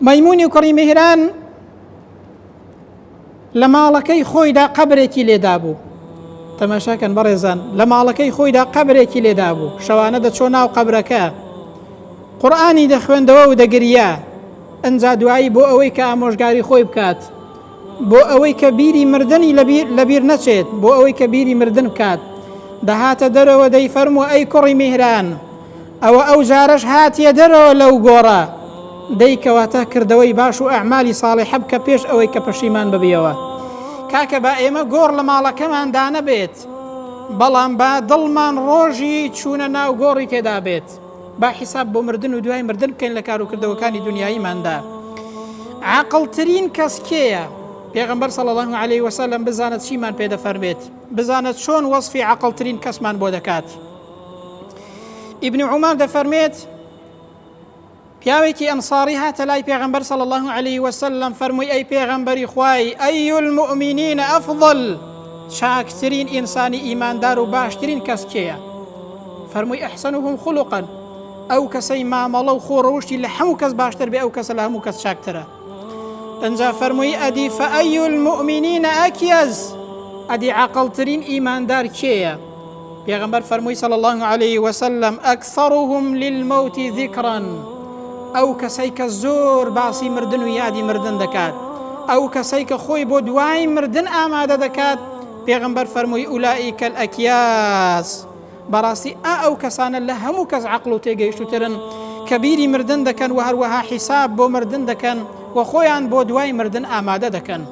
مەیموونی کوڕی میهران لە ماڵەکەی خۆیدا قەبرێکی لێدا بوو. تەماشاکەن بەڕێزان، لە ماڵەکەی خۆیدا قەبرێکی لێدا بوو. شەوانە دەچۆ ناو قەبرەکە، قورئانی دەخوێندەوە و دەگریا. ئەنجا دوایی بۆ ئەوەی کە ئامۆژگاری خۆی بکات، بۆ ئەوەی کە بیری مردنی لەبیر نەچێت، بۆ ئەوەی کە بیری مردن بکات، دەهاتە دەرەوە دەیفەرموو ئەی کوڕی میهران، ئەوە ئەو جارەش هاتیە دەرەوە لەو گۆڕە، دەیکەواتە کردەوەی باش و ئەعمالی ساڵحە بکە پێش ئەوەی کە پەشیمان ببیەوە. کاکە با ئێمە گۆڕ لە ماڵەکەماندا نەبێت، بەڵام با دڵمان ڕۆژی چوونە ناو گۆڕی تێدا بێت، با حیساب بۆ مردن و دوای مردن بکەین لە کاروکردەوەکانی دنیاییماندا. عاقڵترین کەس کێیە؟ پێغەمبەر صلی الله علیه وسلم بزانت چیمان پێ دەفەرمێت، بزانت چۆن وەصفی عاقڵترین کەسمان بۆ دەکات. ئیبن عومار دەفەرمێت پیاوێکی ئەنساری هاتە لای پێغەمبەر صلی الله علیه وسلم، فەرمووی ئەی پێغەمبەری خوای، ئەی المؤمنین ئەفضل، چاکترین ئینسانی ئیماندار و باشترین کەس کێیە؟ فەرمووی ئەحسەنهم خولقا، ئەو کەسەی مامەڵە و خۆڕەوشتی لە هەموو کەس باشتر بێ، ئەو کەسە لە هەموو کەس چاکترە. ئەنجا فەرمووی ئەدی فەئەی المؤمنین ئەکیەز، ئەدی عاقڵترین ئیماندار کێیە؟ پێغەمبەر فەرمووی صلی الله علیه وسلم ئەکثەرهم للمەوت ذیکرا، ئەو کەسەی کە زۆر باسی مردن و یادی مردن دەکات، ئەو کەسەی کە خۆی بۆ دوای مردن ئامادە دەکات. پێغەمبەر فەرمووی ئولائیکە الئەکیاس، بەڕاستی ئەو کەسانە لە هەموو کەس عەقڵ و تێگەیشتوترن کە بیری مردن دەکەن و هەروەها حیساب بۆ مردن دەکەن و خۆیان بۆ دوای مردن ئامادە دەکەن.